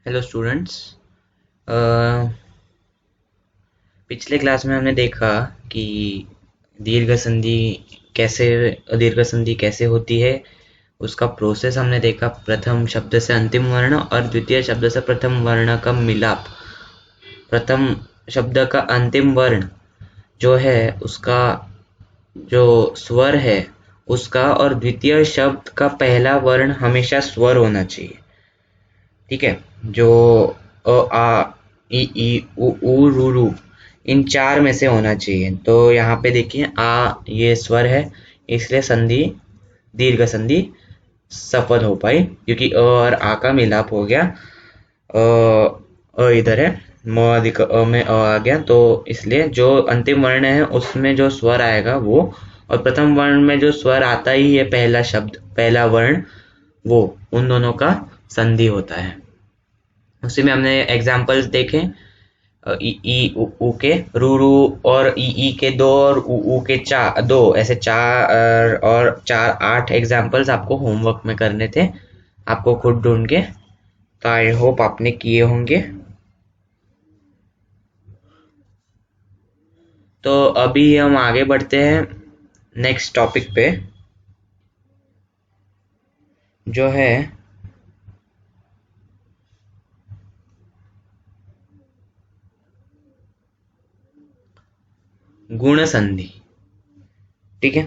Hello students. पिछले class में हमने देखा कि दीर्घ संधि दीर्घ संधि कैसे होती है, उसका प्रोसेस हमने देखा। प्रथम शब्द से अंतिम वर्ण और द्वितीय शब्द से प्रथम वर्ण का मिलाप। प्रथम शब्द का अंतिम वर्ण जो है उसका जो स्वर है उसका, और द्वितीय शब्द का पहला वर्ण हमेशा स्वर होना चाहिए। ठीक है। जो अ आ ई ई उ रु रु इन चार में से होना चाहिए। तो यहाँ पे देखिए आ ये स्वर है, इसलिए संधि दीर्घ संधि सफल हो पाई क्योंकि अ और आ का मिलाप हो गया। इधर है, म अधिक अ में अ आ गया, तो इसलिए जो अंतिम वर्ण है उसमें जो स्वर आएगा वो, और प्रथम वर्ण में जो स्वर आता ही है, पहला शब्द पहला वर्ण, वो उन दोनों का संधि होता है। उसी में हमने एग्जाम्पल्स देखे। ई ई उ के रू रू, और ई के दो, और उ के चार, दो, ऐसे चार और चार, 8 एग्जाम्पल्स आपको होमवर्क में करने थे, आपको खुद ढूंढ के। तो आई होप आपने किए होंगे। तो अभी हम आगे बढ़ते हैं नेक्स्ट टॉपिक पे, जो है गुण संधि। ठीक है।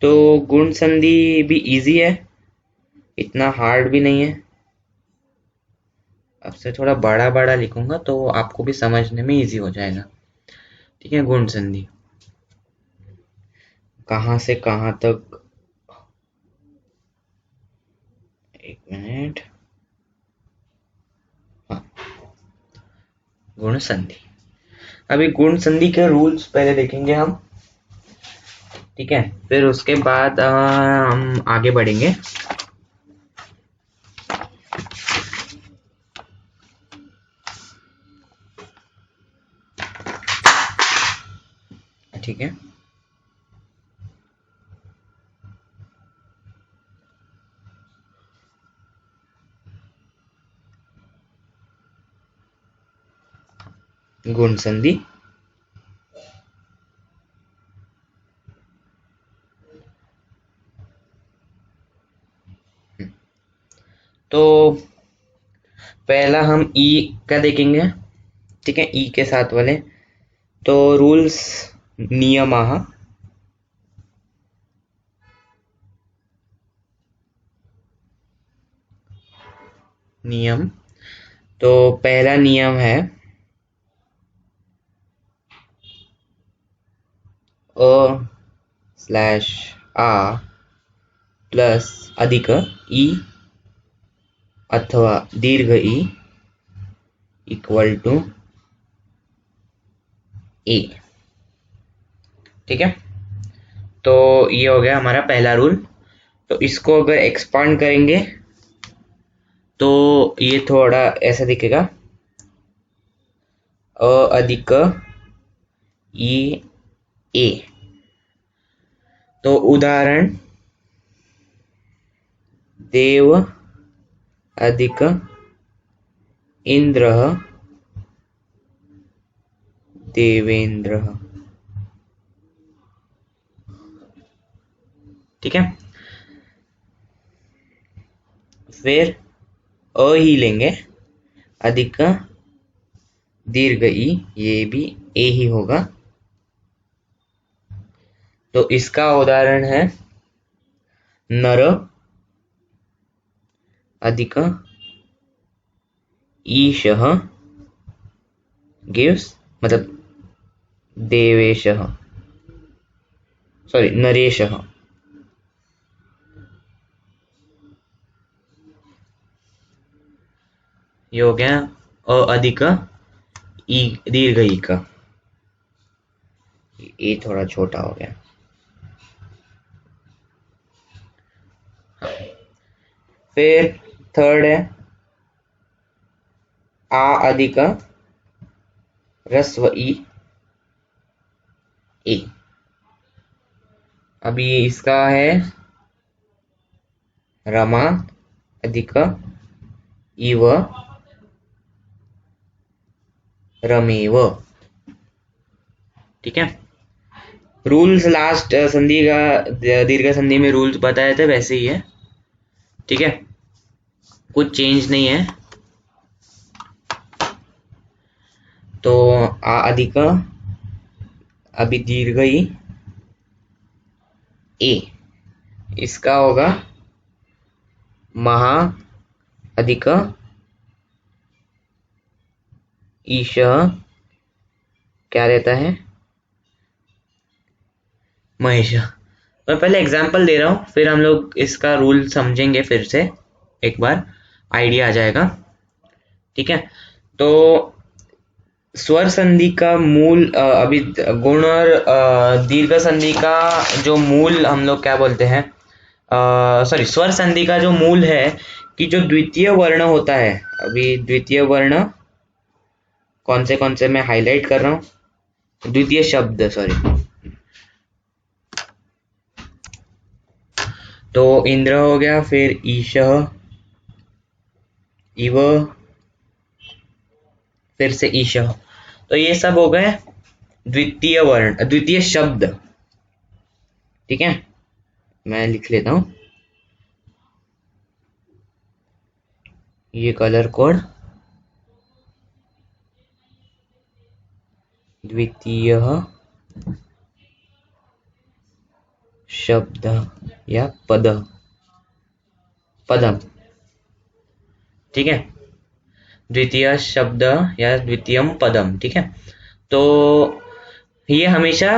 तो गुण संधि भी इजी है, इतना हार्ड भी नहीं है। अब से थोड़ा बड़ा बड़ा लिखूंगा तो आपको भी समझने में इजी हो जाएगा। ठीक है। गुण संधि कहाँ से कहाँ तक, एक मिनट। हाँ, गुण संधि। अभी गुण संधि के रूल्स पहले देखेंगे हम। ठीक है। फिर उसके बाद हम आगे बढ़ेंगे। ठीक है। गुण संधि तो पहला हम ई का देखेंगे। ठीक है। ई के साथ वाले तो रूल्स, नियमाः। नियम। तो पहला नियम है अ स्लैश आ प्लस अधिक ई अथवा दीर्घ ई इक्वल टू ए। ठीक है। तो ये हो गया हमारा पहला रूल। तो इसको अगर एक्सपांड करेंगे तो ये थोड़ा ऐसा दिखेगा, अ अधिक ई ए। तो उदाहरण, देव अधिक इंद्र देवेंद्र। ठीक है। फिर अ ही लेंगे, अधिक दीर्घ ई, ये भी ए ही होगा। तो इसका उदाहरण है नर अधिक ईशः गिव्स, मतलब देवेशः, सॉरी नरेशः। ये हो गया अ अधिक ई दीर्घ ई का, ये थोड़ा छोटा हो गया। फिर थर्ड है आ अधिक ह्रस्व ई ए। अभी इसका है रमा अधिक इव रमेव। ठीक है, रूल्स लास्ट संधि का दीर्घ संधि में रूल्स बताए थे वैसे ही है। ठीक है, कुछ चेंज नहीं है। तो आ अधिक अभी दीर्घ ही ए, इसका होगा महा अधिक ईश, क्या रहता है महेश। मैं पहले एग्जांपल दे रहा हूं, फिर हम लोग इसका रूल समझेंगे, फिर से एक बार आइडिया आ जाएगा। ठीक है, तो स्वर संधि का मूल अभी गुण और दीर्घ संधि का जो मूल हम लोग क्या बोलते हैं, सॉरी, स्वर संधि का जो मूल है कि जो द्वितीय वर्ण होता है, अभी द्वितीय वर्ण कौन से मैं हाईलाइट कर रहा हूं, द्वितीय शब्द सॉरी। तो इंद्र हो गया, फिर ईश, इव, फिर से ईश, तो ये सब हो गए द्वितीय वर्ण, द्वितीय शब्द। ठीक है, मैं लिख लेता हूं ये कलर कोड, द्वितीय शब्द या पदम। ठीक है, द्वितीय शब्द या द्वितीयम पदम। ठीक है, तो ये हमेशा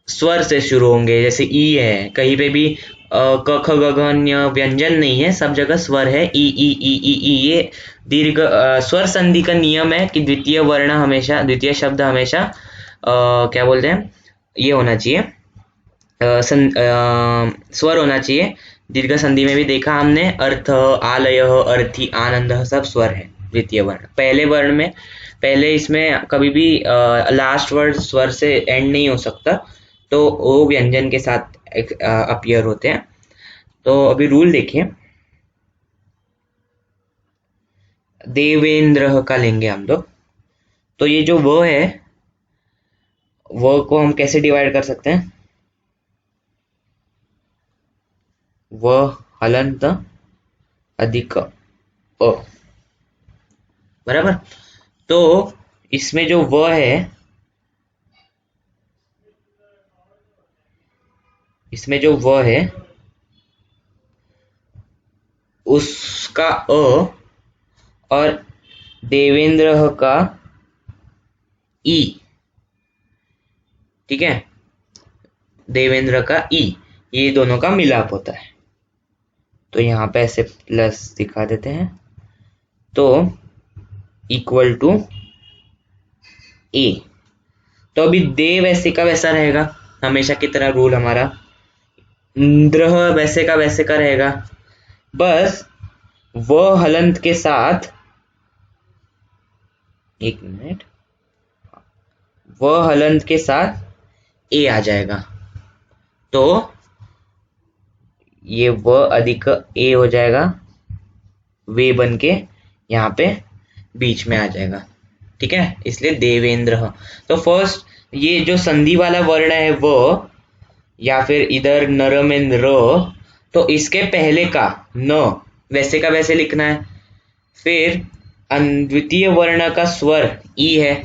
स्वर से शुरू होंगे, जैसे ई है, कहीं पे भी क ख ग घ ञ व्यंजन नहीं है, सब जगह स्वर है, ई ई ई ई ई। ये दीर्घ स्वर संधि का नियम है कि द्वितीय वर्ण हमेशा, द्वितीय शब्द हमेशा क्या बोलते हैं, ये होना चाहिए, स्वर होना चाहिए। दीर्घ संधि में भी देखा हमने, अर्थ, आलय, अर्थी, आनंद, सब स्वर है द्वितीय वर्ण। पहले वर्ण में, पहले इसमें कभी भी लास्ट वर्ड स्वर से एंड नहीं हो सकता, तो वो व्यंजन के साथ अपीयर होते हैं। तो अभी रूल देखिए, देवेंद्र का लेंगे हम लोग। तो ये जो वो है, वो को हम कैसे डिवाइड कर सकते हैं, व हलंत अधिक अ, बराबर। तो इसमें जो व है, इसमें जो व है उसका अ, और देवेंद्र का ई। ठीक है, देवेंद्र का ई, ये दोनों का मिलाप होता है। तो यहां पे ऐसे प्लस दिखा देते हैं, तो इक्वल टू ए। तो अभी दे वैसे का वैसा रहेगा, हमेशा की तरह रूल हमारा, द्रह वैसे का रहेगा, बस वो हलंत के साथ, एक मिनट, वो हलंत के साथ ए आ जाएगा। तो ये व अधिक ए हो जाएगा, वे बन के यहाँ पे बीच में आ जाएगा। ठीक है, इसलिए देवेंद्र। तो फर्स्ट ये जो संधि वाला वर्ण है वो, या फिर इधर नर में र, तो इसके पहले का न वैसे का वैसे लिखना है। फिर द्वितीय वर्ण का स्वर ई है,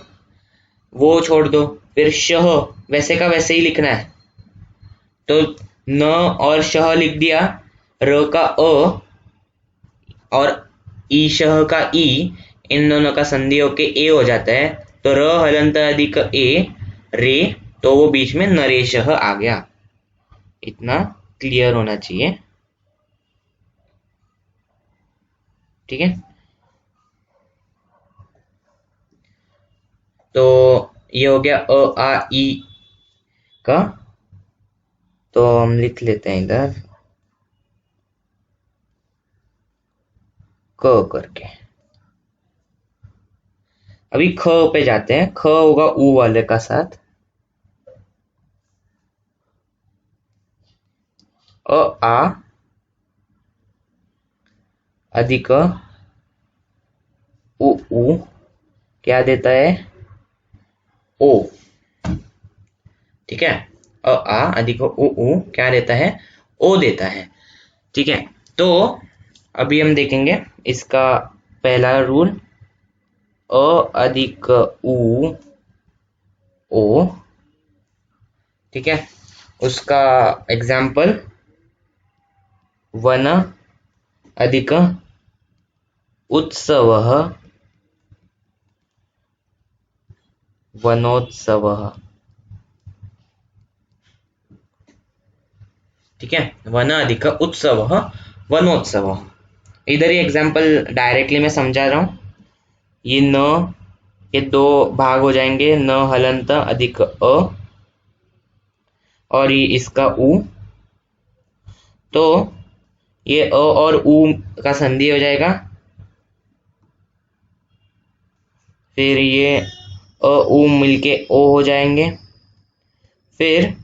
वो छोड़ दो, फिर शह वैसे का वैसे ही लिखना है। तो न और शह लिख दिया, र का अ और ईशह का ई, इन दोनों का संधि होके ए हो जाता है। तो र हलंत अधिक ए रे, तो वो बीच में नरेशह आ गया। इतना क्लियर होना चाहिए। ठीक है, तो ये हो गया अ आ ई का। तो हम लिख लेते हैं इधर क करके। अभी ख पे जाते हैं, ख होगा ऊ वाले का साथ, अ आ अधिक उ ऊ क्या देता है, ओ, ठीक है। अ आ अधिक उ ऊ क्या देता है, ओ देता है, ठीक है। तो अभी हम देखेंगे इसका पहला रूल, अ अधिक उ ओ, ठीक है। उसका एग्जाम्पल वन अधिक उत्सवः वनोत्सवः, ठीक है। वन अधिक उत्सवः वनोत्सवः। इधर ही एग्जाम्पल डायरेक्टली मैं समझा रहा हूं। ये न, ये दो भाग हो जाएंगे, न हलंत अधिक अ, और ये इसका उ, तो ये अ और उ का संधि हो जाएगा, फिर ये अ उ मिलके ओ हो जाएंगे, फिर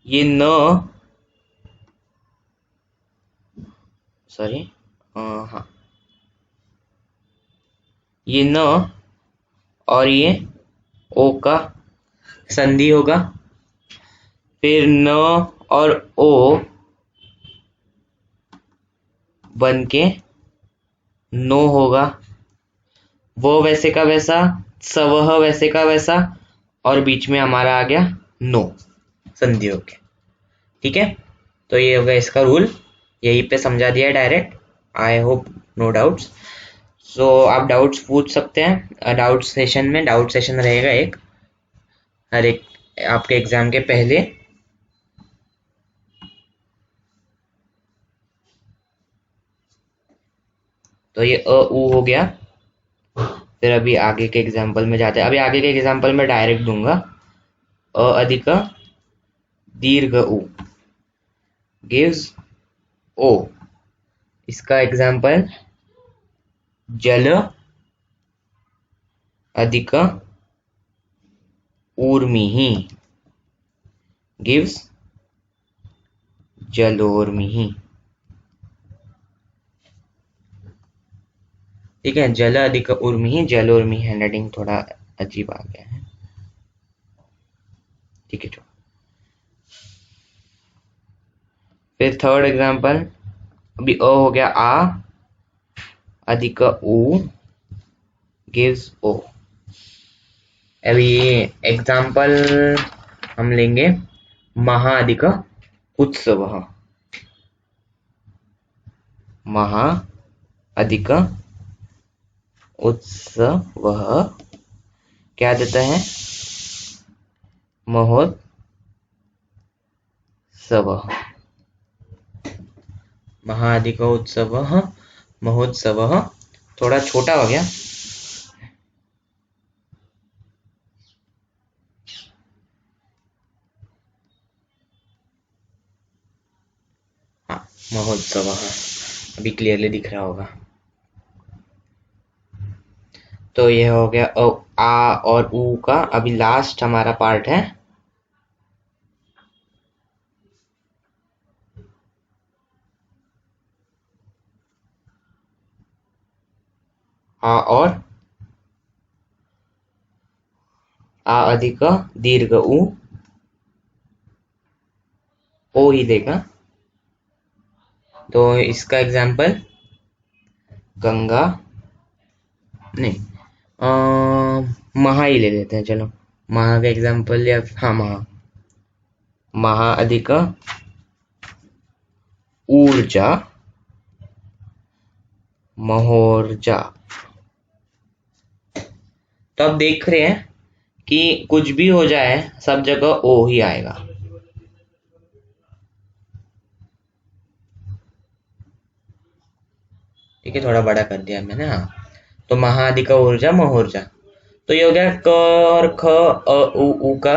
ये न, सॉरी हाँ, ये न और ये ओ का संधि होगा, फिर न और ओ बन के नो होगा, वो वैसे का वैसा, सवह वैसे का वैसा, और बीच में हमारा आ गया नो संधि होके, ठीक है। तो ये हो गया इसका रूल, यहीं पे समझा दिया है direct. I hope no doubts. So आप डाउट्स पूछ सकते हैं डाउट सेशन में, डाउट सेशन रहेगा एक हर एक आपके एग्जाम के पहले। तो ये अ उ हो गया। फिर अभी आगे के एग्जाम्पल में जाते हैं। अभी आगे के एग्जाम्पल में डायरेक्ट दूंगा, अ अधिक दीर्घ उ गिव्स ओ। इसका एग्जाम्पल जल अधिक ऊर्मिः गिव्स जलोर्मिः, ठीक है। जल अधिक उर्मिः जलोर्मिः, हैंडराइटिंग थोड़ा अजीब आ गया है, ठीक है। तो फिर थर्ड एग्जाम्पल, अभी अ हो गया आ अधिक उ गिव्स ओ। अभी एग्जाम्पल हम लेंगे महा अधिक उत्सवः, महा अधिक उत्सवः क्या देता है, महोत्सवः, महा अधिक उत्सवः महोत्सवः। थोड़ा छोटा हो गया, हाँ महोत्सवः, अभी क्लियरली दिख रहा होगा। तो ये हो गया आ और उ का। अभी लास्ट हमारा पार्ट है आ और आ अधिक दीर्घ उ, ओ ही देगा। तो इसका एग्जाम्पल गंगा, नहीं महा ही ले लेते हैं, चलो महा का एग्जाम्पल, या हाँ महा, महा अधिक ऊर्जा महोर्जा। तो अब देख रहे हैं कि कुछ भी हो जाए सब जगह ओ ही आएगा, ठीक है। थोड़ा बड़ा कर दिया मैंने, हाँ। तो महा अधिक ऊर्जा महोर्जा। तो ये हो गया क और ख अ उ उ का।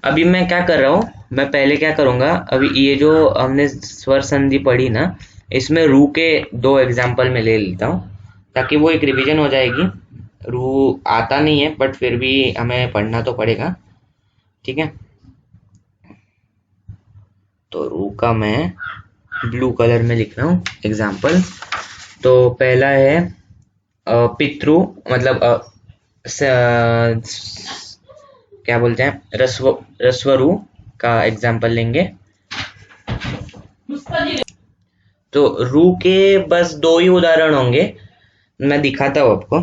अभी मैं क्या कर रहा हूँ, मैं पहले क्या करूंगा, अभी ये जो हमने स्वर संधि पढ़ी ना, इसमें रू के दो एग्जाम्पल में ले लेता हूँ, ताकि वो एक रिवीजन हो जाएगी। रू आता नहीं है बट फिर भी हमें पढ़ना तो पड़ेगा, ठीक है। तो रू का मैं ब्लू कलर में लिख रहा हूँ एग्जाम्पल। तो पहला है पितृ, मतलब क्या बोलते हैं, रस्वरु का एग्जाम्पल लेंगे। तो रू के बस दो ही उदाहरण होंगे, मैं दिखाता हूँ आपको।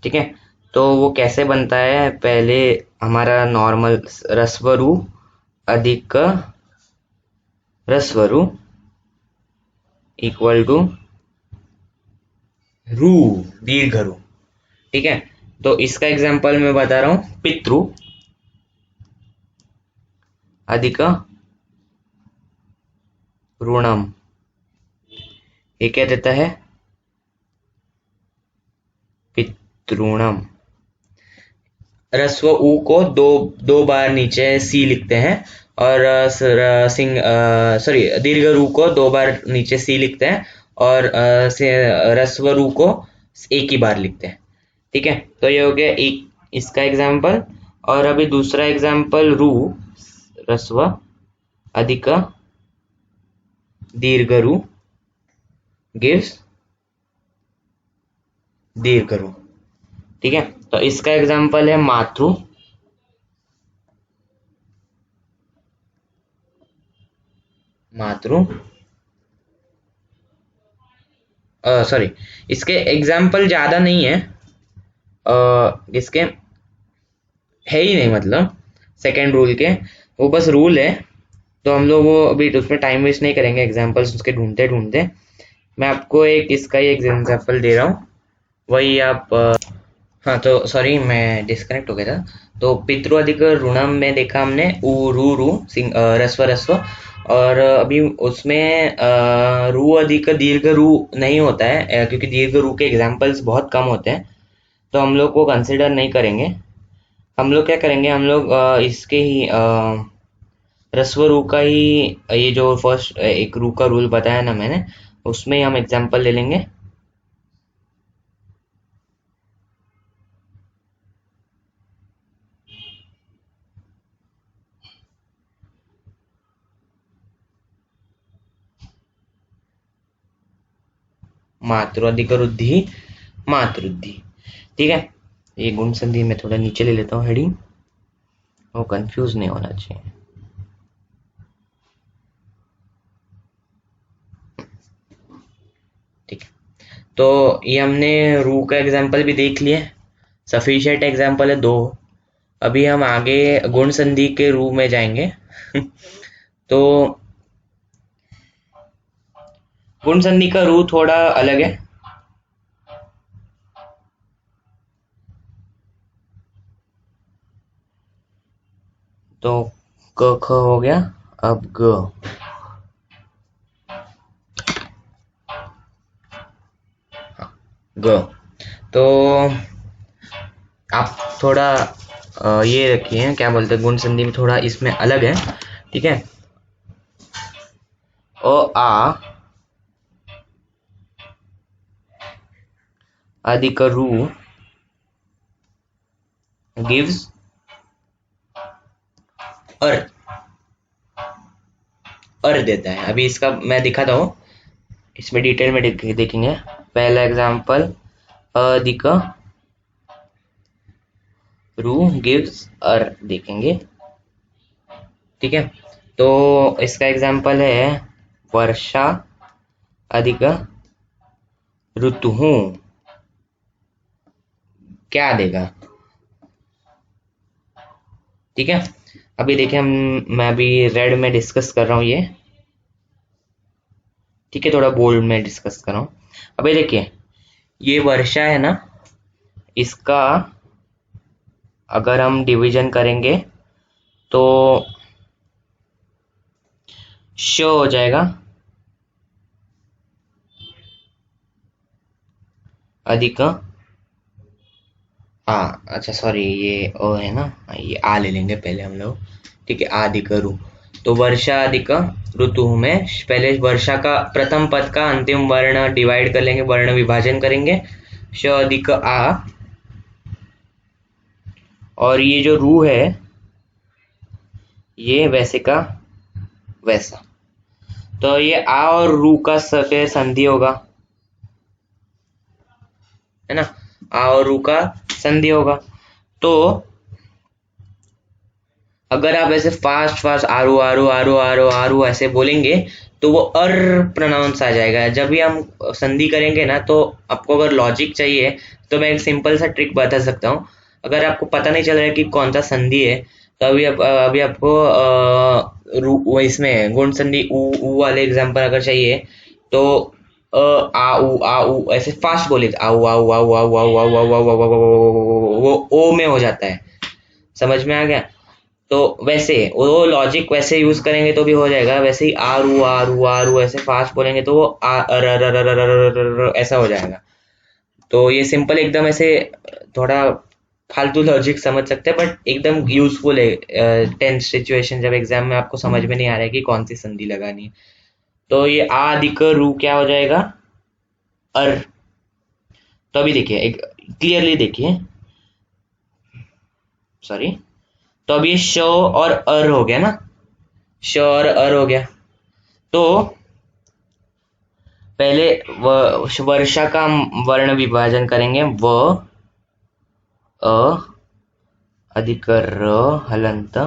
ठीक है, तो वो कैसे बनता है, पहले हमारा नॉर्मल रस्वरु अधिक रस्वरु इक्वल टू रू, दीर्घ रू। ठीक है, तो इसका एग्जांपल मैं बता रहा हूं, पितृ अधिक ऋणम, ये क्या देता है, पितृणम। रस्व उ को दो दो बार नीचे सी लिखते हैं, और दीर्घ रू को दो बार नीचे सी लिखते हैं, और रस्व रू को एक ही बार लिखते हैं। ठीक है, तो ये हो गया एक इसका एग्जाम्पल। और अभी दूसरा एग्जाम्पल, रू रस्व अधिक दीर्घ रू गिव्स दीर्घ रू। ठीक है, तो इसका एग्जाम्पल है मातृ मातृ सॉरी, इसके एग्जाम्पल ज्यादा नहीं है, इसके है ही नहीं, मतलब सेकेंड रूल के, वो बस रूल है। तो हम लोग वो अभी उसमें टाइम वेस्ट नहीं करेंगे एग्जाम्पल्स उसके ढूंढते ढूंढते। मैं आपको एक इसका ही एग्जाम्पल दे रहा हूँ, वही आप हाँ, तो सॉरी मैं डिस्कनेक्ट हो गया था। तो पितृ अधिक ऋणम में देखा हमने उ रू रू रस्व रस्व, और अभी उसमें रू अधिक दीर्घ रू नहीं होता है, क्योंकि दीर्घ रू के एग्जाम्पल्स बहुत कम होते हैं, तो हम लोग को कंसिडर नहीं करेंगे। हम लोग क्या करेंगे, हम लोग इसके ही रस्व रू का ही, ये जो फर्स्ट एक रू का रूल बताया ना मैंने, उसमें ही हम एग्जाम्पल ले लेंगे। मातृ अधिक रुद्धि मातृद्धि। ठीक है, ये गुण संधि में थोड़ा नीचे ले लेता हूँ हेडिंग, वो कंफ्यूज नहीं होना चाहिए। ठीक है, तो ये हमने रू का एग्जाम्पल भी देख लिया, सफिशिएंट एग्जाम्पल है दो। अभी हम आगे गुण संधि के रू में जाएंगे। तो गुण संधि का रू थोड़ा अलग है। तो क ख हो गया, अब ग। ग, तो आप थोड़ा ये रखिए, क्या बोलते हैं, गुण संधि में थोड़ा इसमें अलग है। ठीक है, अ आ अधिक रू गिव्स अर देता है। अभी इसका मैं दिखाता हूँ, इसमें डिटेल में देखेंगे। पहला एग्जांपल, अधिक रू गिव्स अर देखेंगे। ठीक है, तो इसका एग्जांपल है वर्षा अधिक ऋतु, क्या देगा। ठीक है, अभी देखिए मैं अभी रेड में डिस्कस कर रहा हूँ ये। ठीक है, थोड़ा बोल्ड में डिस्कस कर रहा हूँ। अभी देखिए, ये वर्षा है ना, इसका अगर हम डिवीजन करेंगे तो श हो जाएगा अधिक आ, अच्छा सॉरी, ये ओ है ना, ये आ ले लेंगे पहले हम लोग। ठीक है, अधिक रू, तो वर्षा अधिक ऋतु में पहले वर्षा का प्रथम पद का अंतिम वर्ण डिवाइड कर लेंगे, वर्ण विभाजन करेंगे, श अधिक आ, और ये जो रू है ये वैसे का वैसा, तो ये आ और रू का फिर संधि होगा, है ना, आ और रू का संधि होगा। तो अगर आप ऐसे फास्ट फास्ट आरू आरू आरू आरू आरू ऐसे बोलेंगे तो वो अर प्रोनाउंस आ जाएगा। जब भी हम संधि करेंगे ना, तो आपको अगर लॉजिक चाहिए तो मैं एक सिंपल सा ट्रिक बता सकता हूँ। अगर आपको पता नहीं चल रहा है कि कौन सा संधि है, तो अभी आपको इसमें गुण संधि ऊ वाले एग्जाम्पल अगर चाहिए, तो आ उ ऐसे फास्ट बोले, आऊ आऊ आऊ आऊ आऊ आऊ आऊ आऊ आऊ आऊ, वो ओ में हो जाता है। समझ में आ गया? तो वैसे वो लॉजिक वैसे यूज करेंगे तो भी हो जाएगा। वैसे ही आरू ऐसे फास्ट बोलेंगे तो वो ऐसा हो जाएगा। तो ये सिंपल एकदम ऐसे थोड़ा फालतू लॉजिक समझ सकते हैं, बट एकदम यूजफुल है टेंस सिचुएशन, जब एग्जाम में आपको समझ में नहीं आ रहा है कि कौन सी संधि लगानी है। तो ये आ अधिक रू क्या हो जाएगा? अर। तो अभी देखिए, एक क्लियरली देखिए, सॉरी, तो अब ये श और अर हो गया ना, श और अर हो गया। तो पहले वर्षा का वर्ण विभाजन करेंगे, व अ अधिक र हलंत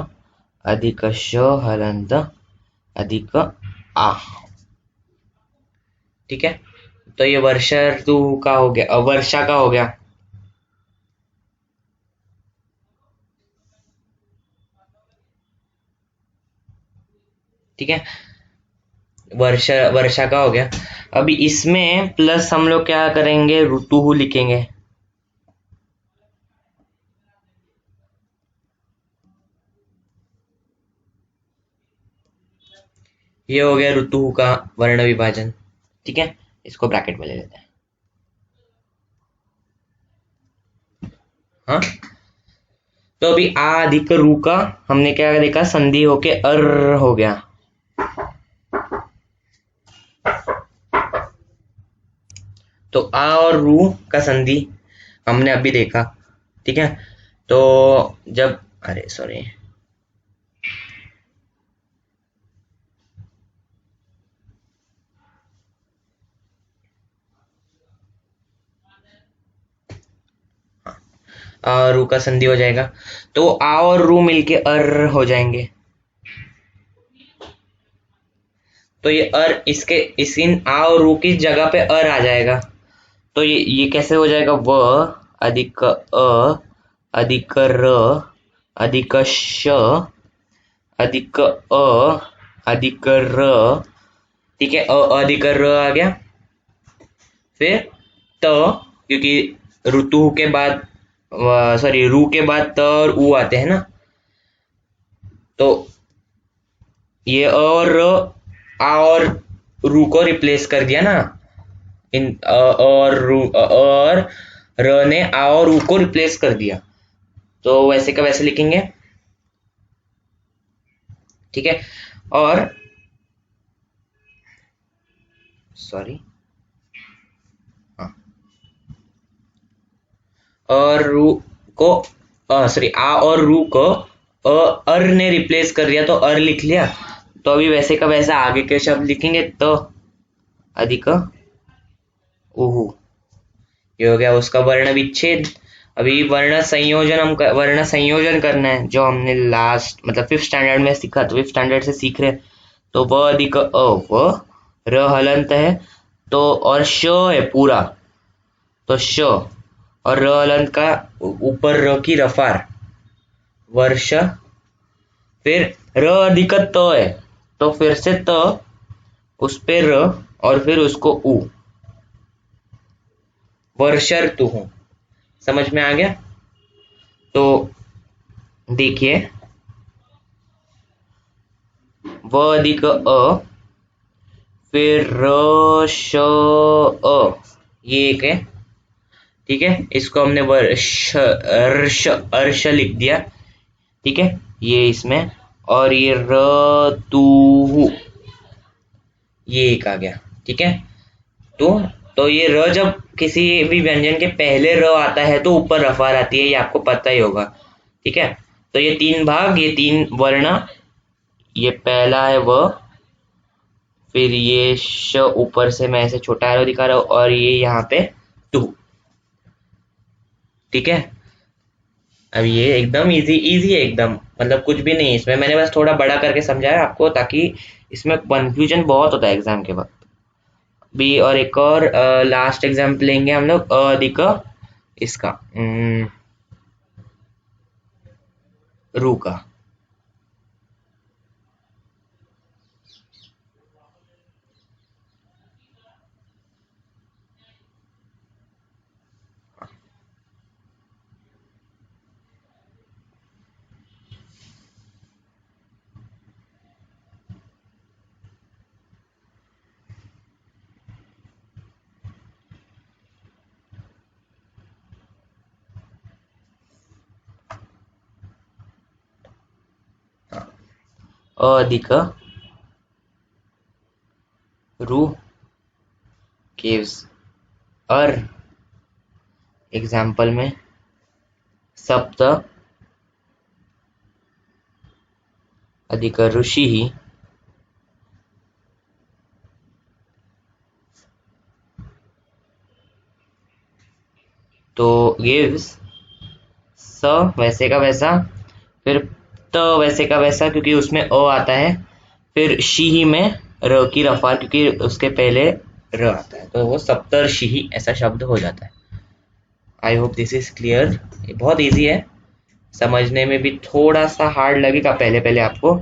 अधिक श हलंत अधिक आ। ठीक है, तो ये वर्षा ऋतु का हो गया, वर्षा का हो गया। ठीक है, वर्षा का हो गया। अभी इसमें प्लस हम लोग क्या करेंगे, ऋतु लिखेंगे। ये हो गया ऋतु का वर्ण विभाजन। ठीक है, इसको ब्रैकेट में ले लेते हैं। हाँ, तो अभी आ अधिक रू का हमने क्या देखा, संधि होके अर हो गया। तो आ और रू का संधि हमने अभी देखा। ठीक है, तो जब, अरे सॉरी, आ रू का संधि हो जाएगा, तो आ और रू मिलके अर हो जाएंगे। तो ये अर इसके इन आ और रू की जगह पे अर आ जाएगा। तो ये कैसे हो जाएगा, व अधिक अ अधिक र अधिक श अधिक अ अधिक र। ठीक है, अधिक र आ गया। फिर त, क्योंकि ऋतु के बाद, सॉरी, रू के बाद त और उ आते हैं ना, तो ये अ और र, आ और रू को रिप्लेस कर दिया ना, इन और रू और र ने आ और ऊ को रिप्लेस कर दिया। तो वैसे का वैसे लिखेंगे। ठीक है, और सॉरी, हाँ, और रू को, सॉरी, आ और रू को अर ने रिप्लेस कर दिया, तो अर लिख लिया। तो अभी वैसे का वैसा आगे के शब्द लिखेंगे, तो अधिक उहु, ये हो गया उसका वर्ण विच्छेद। अभी वर्ण संयोजन, हम वर्ण संयोजन करना है, जो हमने लास्ट मतलब 5th स्टैंडर्ड में सीखा, तो 5th स्टैंडर्ड से सीख रहे। तो व अधिक अ, व र हलंत है, तो और श है पूरा, तो श, और र हलंत का ऊपर र की रफार, वर्ष। फिर र अधिक त है, तो फिर से त, उस पे र, और फिर उसको उ, वर्षर्तु हूं। समझ में आ गया? तो देखिए, व अधिक अ, फिर र श अ, ये एक है। ठीक है, इसको हमने वर्ष अर्ष अर्ष लिख दिया। ठीक है, ये इसमें, और ये र तू, ये एक आ गया। ठीक है, तो ये र जब किसी भी व्यंजन के पहले र आता है तो ऊपर रफार आती है, ये आपको पता ही होगा। ठीक है, तो ये 3 भाग, ये 3 वर्ण, ये पहला है व, फिर ये श ऊपर से मैं ऐसे छोटा एरो दिखा रहा हूं, और ये यहाँ पे टू। ठीक है, अब ये एकदम इजी इजी है एकदम, मतलब कुछ भी नहीं है इसमें, मैंने बस थोड़ा बड़ा करके समझाया आपको ताकि इसमें कंफ्यूजन बहुत होता है एग्जाम के वक्त भी। और एक और लास्ट एग्जाम्पल लेंगे हम लोग अधिक इसका रू का। अधिक रू केव्स और एग्जाम्पल में सप्त अधिक ऋषि ही तो गिव्स स वैसे का वैसा, फिर त वैसे का वैसा क्योंकि उसमें अ आता है, फिर शी ही में र की रफार क्योंकि उसके पहले र आता है, तो वो सप्तर्षि ही ऐसा शब्द हो जाता है। I hope this is clear. बहुत इजी है, समझने में भी थोड़ा सा हार्ड लगेगा पहले पहले आपको,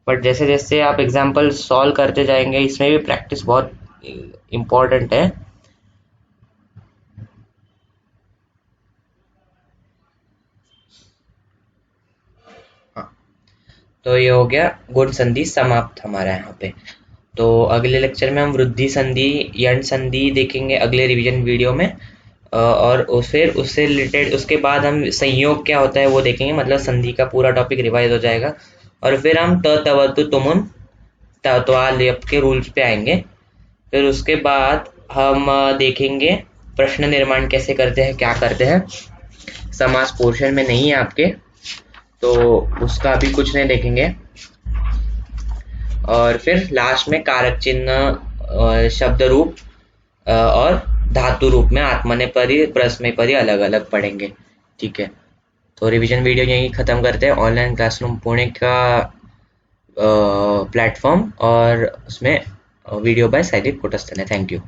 बट जैसे जैसे आप एग्जाम्पल सॉल्व करते जाएंगे इसमें भी प्रैक्टिस बहुत इम्पोर्टेंट है। हाँ, तो ये हो गया गुण संधि समाप्त हमारा यहाँ पे। तो अगले लेक्चर में हम वृद्धि संधि यण संधि देखेंगे अगले रिवीजन वीडियो में, और फिर उससे रिलेटेड उसके बाद हम संयोग क्या होता है वो देखेंगे, मतलब संधि का पूरा टॉपिक रिवाइज हो जाएगा। और फिर हम त तवतु तुमुन तत्वा लेप के रूल्स पे आएंगे। फिर उसके बाद हम देखेंगे प्रश्न निर्माण कैसे करते हैं, क्या करते हैं। समास पोर्शन में नहीं है आपके, तो उसका भी कुछ नहीं देखेंगे। और फिर लास्ट में कारक चिन्ह, शब्द रूप और धातु रूप में आत्मनेपदी परस्मैपदी अलग अलग पढ़ेंगे। ठीक है, तो रिवीजन वीडियो यहीं खत्म करते हैं। ऑनलाइन क्लासरूम पुणे का प्लेटफॉर्म और उसमें वीडियो बाय साइदिक कोटस्थन है। Thank you.